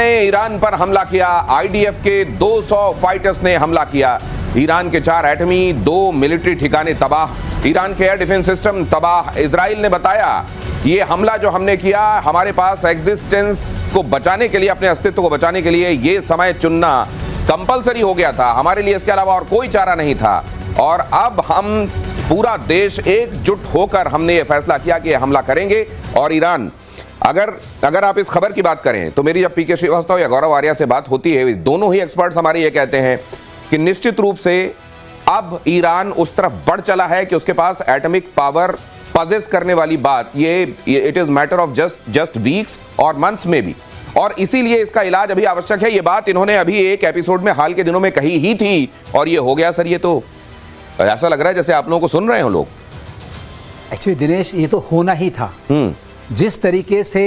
ने ईरान पर हमला किया। आईडीएफ के 200 फाइटर्स ने हमला किया। ईरान के 4 एटमी, 2 मिलिट्री ठिकाने तबाह। ईरान के एयर डिफेंस सिस्टम तबाह। इजराइल ने बताया ये हमला जो हमने किया, हमारे पास एग्जिस्टेंस को बचाने के लिए, अपने अस्तित्व को बचाने के लिए ये समय चुनना कंपलसरी हो गया था हमारे लिए, इसके अलावा और कोई चारा नहीं था। और अब हम पूरा देश एकजुट होकर हमने ये फैसला किया कि हमला करेंगे। और ईरान, अगर आप इस खबर की बात करें तो मेरी जब पीके श्रीवास्तव या गौरव आर्या से बात होती है, दोनों ही एक्सपर्ट्स हमारे ये कहते हैं कि निश्चित रूप से अब ईरान उस तरफ बढ़ चला है कि उसके पास एटॉमिक पावर पजेस करने वाली बात, ये it is matter of just weeks और मंथ्स में भी। और इसीलिए इसका इलाज अभी आवश्यक है। ये बात इन्होंने अभी एक एपिसोड में हाल के दिनों में कही ही थी और ये हो गया। सर, ये तो ऐसा लग रहा है जैसे आप लोगों को सुन रहे हो लोग। एक्चुअली दिनेश, ये तो होना ही था। जिस तरीके से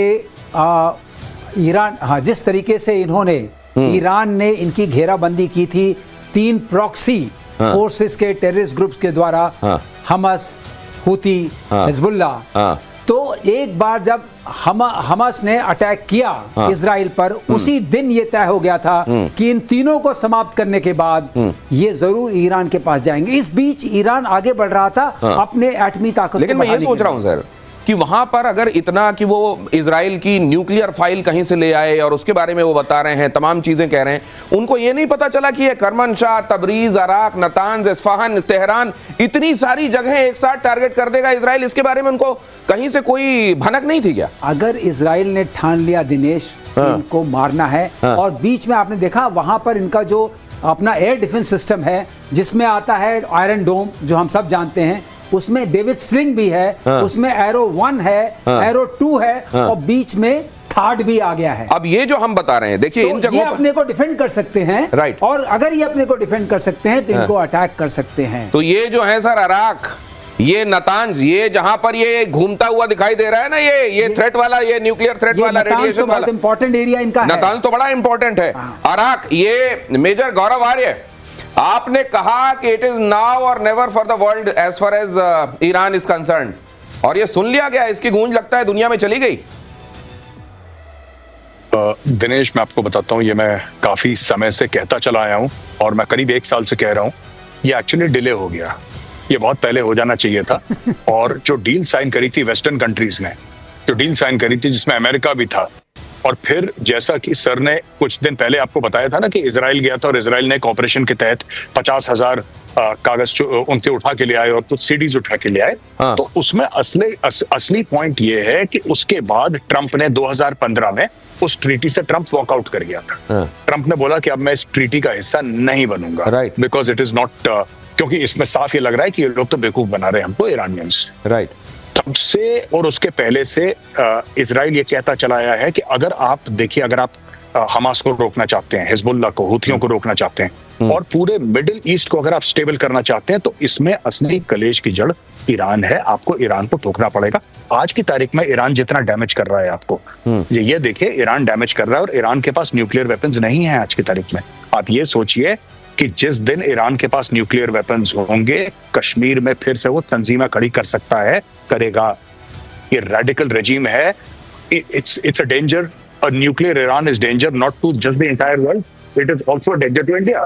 ईरान, जिस तरीके से इन्होंने, ईरान ने इनकी घेराबंदी की थी 3 प्रॉक्सी फोर्सेस के टेररिस्ट ग्रुप्स के द्वारा, हमस, हुती, हिजबुल्लाह। तो एक बार जब हमास ने अटैक किया इजराइल पर, उसी दिन ये तय हो गया था कि इन तीनों को समाप्त करने के बाद ये जरूर ईरान के पास जाएंगे। इस बीच ईरान आगे बढ़ रहा था अपने एटमी ताकत। लेकिन मैं ये सोच रहा हूं सर कि वहां पर अगर इतना कि वो इजराइल की न्यूक्लियर फाइल कहीं से ले आए और उसके बारे में वो बता रहे हैं, तमाम चीजें कह रहे हैं, उनको ये नहीं पता चला कि ये करमनशाह, तबरीज, अराक, नतांज, इस्फहान, तेहरान, इतनी सारी जगहें एक साथ टारगेट कर देगा इजराइल। इसके बारे में उनको कहीं से कोई भनक नहीं थी क्या? अगर इजराइल ने ठान लिया दिनेश उनको मारना है, और बीच में आपने देखा वहां पर इनका जो अपना एयर डिफेंस सिस्टम है, जिसमें आता है आयरन डोम जो हम सब जानते हैं, उसमें डेविड स्लिंग भी है, उसमें एरो 1 है, एरो 2 है, और बीच में थर्ड भी आ गया है। अब ये जो हम बता रहे हैं, देखिए, इन जगहों ये अपने को डिफेंड कर सकते हैं, राइट। और अगर ये अपने को डिफेंड कर सकते हैं तो इनको अटैक कर सकते हैं। तो ये जो है सर अराक, ये नतांज, ये जहां पर ये घूमता हुआ दिखाई दे रहा है ना, ये थ्रेट वाला, ये न्यूक्लियर थ्रेट वाला, रेडिएशन वाला, इंपॉर्टेंट एरिया इनका है। नतांज तो बड़ा इंपॉर्टेंट है। अराक, ये मेजर गौरव आर्य, आपने कहा कि it is now or never for the world as far as Iran is concern, और ये सुन लिया गया, इसकी गूंज लगता है दुनिया में चली गई। दिनेश, मैं आपको बताता हूं, ये मैं काफी समय से कहता चला आया हूं और मैं करीब 1 साल से कह रहा हूं, ये एक्चुअली डिले हो गया। ये बहुत पहले हो जाना चाहिए था। और जो डील साइन करी थी वेस्टर्न कंट्रीज ने, जो डील साइन करी थी जिसमें अमेरिका भी था, और फिर जैसा कि सर ने कुछ दिन पहले आपको बताया था ना कि इजराइल गया था और इजराइल ने एक ऑपरेशन के तहत 50,000 कागज उनके उठा के ले आए और कुछ सीडीज उठा के ले आए। तो उसमें असली पॉइंट ये है कि उसके बाद ट्रंप ने 2015 में उस ट्रीटी से ट्रंप वॉकआउट कर गया था। ट्रंप ने बोला कि अब मैं इस ट्रीटी का हिस्सा नहीं बनूंगा, बिकॉज इट इज नॉट, क्योंकि इसमें साफ ये लग रहा है कि ये लोग तो बेवकूफ बना रहे हैं हमको, ईरानियंस। राइट। तब से और उसके पहले से इजराइल ये कहता चला आया है कि अगर आप देखिए, अगर आप हमास को रोकना चाहते हैं, हिजबुल्लाह को, हुथियों को रोकना चाहते हैं, और पूरे मिडिल ईस्ट को अगर आप स्टेबल करना चाहते हैं, तो इसमें असली कलेश की जड़ ईरान है। आपको ईरान को ठोकना पड़ेगा। आज की तारीख में ईरान जितना डैमेज कर रहा है आपको, ये देखिए, ईरान डैमेज कर रहा है और ईरान के पास न्यूक्लियर वेपन्स नहीं है आज की तारीख में। आप ये सोचिए कि जिस दिन ईरान के पास न्यूक्लियर वेपन्स होंगे, कश्मीर में फिर से वो तंजीमें खड़ी कर सकता है, करेगा। ये रेडिकल रेजिम है। It's a danger. A nuclear Iran is danger not to just the entire world, it is also a danger to India.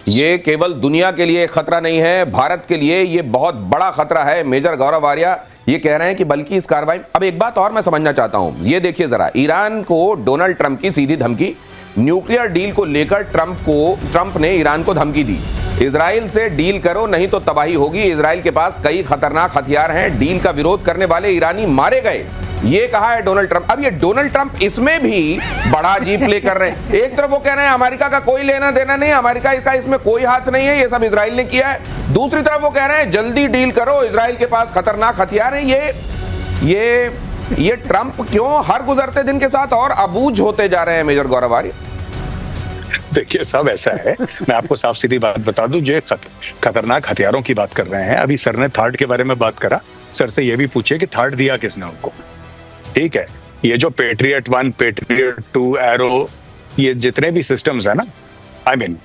ये केवल दुनिया के लिए खतरा नहीं है, भारत के लिए ये बहुत बड़ा खतरा है। मेजर गौरव आर्या ये कह रहे हैं कि बल्कि इस कार्रवाई, अब एक बात और मैं समझना चाहता हूं, ये देखिए जरा, ईरान को डोनाल्ड ट्रंप की सीधी धमकी, न्यूक्लियर डील को लेकर ट्रंप ने ईरान को धमकी दी, इजराइल से डील करो नहीं तो तबाही होगी, इजराइल के पास कई खतरनाक हथियार हैं, डील का विरोध करने वाले ईरानी मारे गए, ये कहा है डोनाल्ड ट्रंप। अब ये डोनाल्ड ट्रंप इसमें भी बड़ा जी प्ले कर रहे हैं। एक तरफ वो कह रहे हैं अमेरिका का कोई लेना देना नहीं, अमेरिका का इसमें कोई हाथ नहीं है, ये सब इजराइल ने किया है। दूसरी तरफ वो कह रहे हैं जल्दी डील करो, इजराइल के पास खतरनाक हथियार हैं। ये ट्रंप क्यों हर गुजरते दिन के साथ और अबूझ होते जा रहे हैं, मेजर गौरव आर्य? देखिए साहब, ऐसा है, मैं आपको साफ सीधी बात बता दूं, जो खतरनाक हथियारों की बात कर रहे हैं, अभी सर ने थर्ड के बारे में बात करा, सर से ये भी पूछे कि थर्ड दिया किसने उनको। ठीक है, ये जो पेट्रियट 1, पेट्रियट 2, एरो, ये जितने भी सिस्टम्स है ना, I mean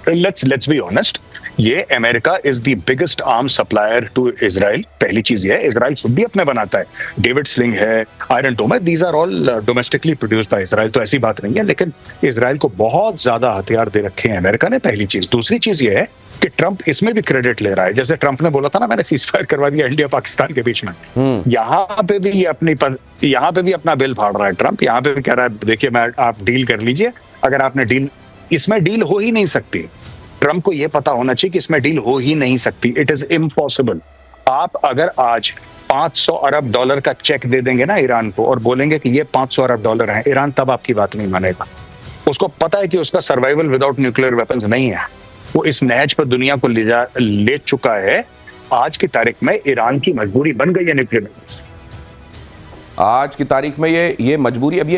let's be honest, ये America is the biggest arms supplier to Israel. पहली चीज ये है, इजराइल खुद भी अपने बनाता है, डेविड स्लिंग है, आयरन डोम है, these are all domestically produced by Israel, तो ऐसी बात नहीं है। लेकिन इजराइल को बहुत ज्यादा हथियार दे रखे हैं अमेरिका ने, पहली चीज। दूसरी चीज ये है कि ट्रंप इसमें भी क्रेडिट ले रहा है। जैसे ट्रंप ने बोला था ना, मैंने सीजफायर करवा दिया इंडिया पाकिस्तान के बीच में, यहाँ पे भी अपना बिल फाड़ रहा है ट्रंप। यहाँ पे भी कह रहा है देखिए आप डील कर लीजिए, अगर आपने डील, इसमें डील हो ही नहीं सकती। ट्रंप को यह पता होना चाहिए कि इसमें डील हो ही नहीं सकती, इट इज इम्पॉसिबल। आप अगर आज $500 अरब का चेक दे देंगे ना ईरान को और बोलेंगे कि ये $500 अरब है, ईरान तब आपकी बात नहीं मानेगा। उसको पता है कि उसका सर्वाइवल विदाउट न्यूक्लियर वेपन्स नहीं है। वो इस नहज पर दुनिया को ले चुका है। आज की तारीख में ईरान की मजबूरी बन गई है न्यूक्लियर वेपन्स। आज की तारीख में ये मजबूरी, अब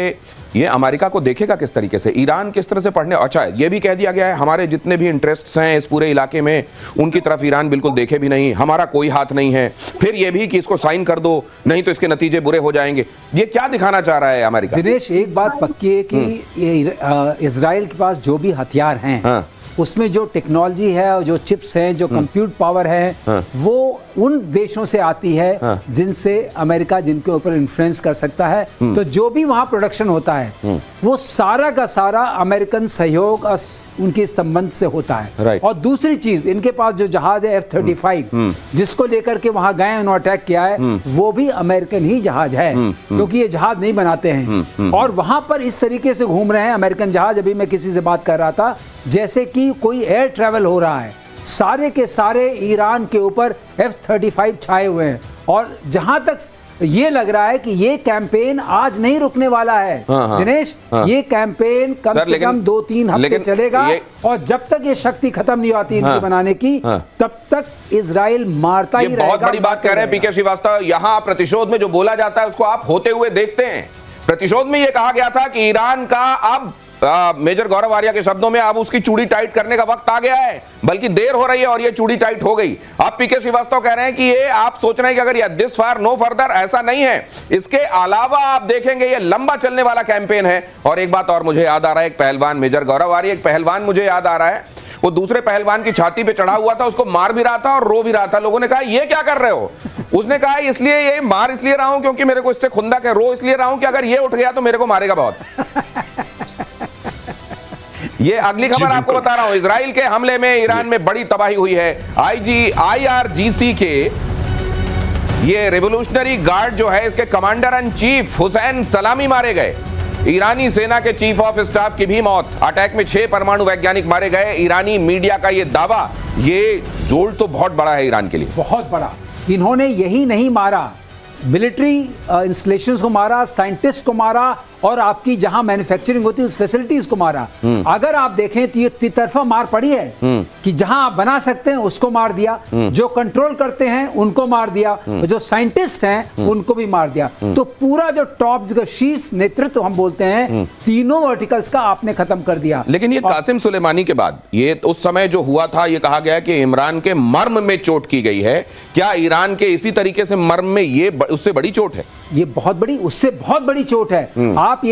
ये अमेरिका को देखेगा किस तरीके से, ईरान किस तरह से पढ़ने। अच्छा, ये भी कह दिया गया है हमारे जितने भी इंटरेस्ट्स हैं इस पूरे इलाके में, उनकी तरफ ईरान बिल्कुल देखे भी नहीं, हमारा कोई हाथ नहीं है। फिर ये भी कि इसको साइन कर दो, नहीं तो इसके नतीजे बुरे हो जाएंगे। ये क्या दिखाना चाह रहा है अमेरिका? दिनेश, एक बात पक्की है कि इजराइल के पास जो भी हथियार हैं, हाँ। उसमें जो टेक्नोलॉजी है और जो चिप्स हैं, जो कंप्यूट पावर है, वो उन देशों से आती है जिनसे अमेरिका जिनके ऊपर इन्फ्लुएंस कर सकता है। तो जो भी वहां प्रोडक्शन होता है वो सारा का सारा अमेरिकन सहयोग उनके संबंध से होता है। और दूसरी चीज, इनके पास जो जहाज है F-35 जिसको लेकर के वहां गए, उन्होंने अटैक किया है, वो भी अमेरिकन ही जहाज है, क्योंकि ये जहाज नहीं बनाते हैं। और वहां पर इस तरीके से घूम रहे हैं अमेरिकन जहाज। अभी मैं किसी से बात कर रहा था, जैसे कि कोई एयर ट्रैवल हो रहा है, सारे के सारे ईरान के ऊपर F-35 छाए हुए हैं। और जहां तक ये लग रहा है कि ये कैंपेन आज नहीं रुकने वाला है दिनेश, ये कैंपेन कम से कम 2-3 हफ्ते चलेगा। और जब तक ये शक्ति खत्म नहीं होती इनकी बनाने की, तब तक इजराइल मारता ही रहेगा। बहुत बड़ी बात कह रहे हैं पीके श्रीवास्तव। यहां प्रतिशोध में जो बोला जाता है उसको आप होते हुए देखते हैं। प्रतिशोध में यह कहा गया था कि ईरान का अब मेजर गौरव आर्या के शब्दों में अब उसकी चूड़ी टाइट करने का वक्त आ गया है, बल्कि देर हो रही है और ये चूड़ी टाइट हो गई। अब पीके श्रीवास्तव कह रहे हैं कि ये आप सोच रहे हैं कि अगर ये दिस फार नो फर्दर, ऐसा नहीं है। इसके अलावा आप देखेंगे ये लंबा चलने वाला कैंपेन है। और एक बात और मुझे याद आ रहा है, एक पहलवान, मेजर गौरव आर्या, एक पहलवान मुझे याद आ रहा है, वो दूसरे पहलवान की छाती पे चढ़ा हुआ था, उसको मार भी रहा था और रो भी रहा था। लोगों ने कहा ये क्या कर रहे हो? उसने कहा इसलिए ये मार इसलिए रहा हूं क्योंकि मेरे को इससे खुंदक है, रो इसलिए रहा हूं कि अगर ये उठ गया तो मेरे को मारेगा बहुत। ये अगली खबर आपको बता रहा हूं, इजराइल के हमले में ईरान में बड़ी तबाही हुई है। IRGC के ये रिवोल्यूशनरी गार्ड जो है, इसके कमांडर इन चीफ हुसैन सलामी मारे गए। ईरानी सेना के चीफ ऑफ स्टाफ की भी मौत। अटैक में 6 परमाणु वैज्ञानिक मारे गए। ईरानी मीडिया का ये दावा, ये जोड़ तो बहुत बड़ा है ईरान के लिए, बहुत बड़ा। इन्होंने यही नहीं मारा, मिलिट्री इंस्टॉलेशंस को मारा, साइंटिस्ट को मारा, और आपकी जहां मैन्युफैक्चरिंग होती है उस फैसिलिटीज को मारा। अगर आप देखें तो ये तितरफा मार पड़ी है कि जहां आप बना सकते हैं उसको मार दिया, जो कंट्रोल करते हैं उनको मार दिया, जो साइंटिस्ट हैं उनको भी मार दिया। तो पूरा जो टॉप शीर्ष नेतृत्व हम बोलते हैं, तीनों वर्टिकल्स का आपने खत्म कर दिया। लेकिन ये कासिम सुलेमानी के बाद ये उस समय जो हुआ था, ये कहा गया कि इमरान के मर्म में चोट की गई है। क्या ईरान के इसी तरीके से मर्म में ये उससे बड़ी चोट है? ये बहुत बड़ी, उससे बहुत बड़ी चोट है। आप ये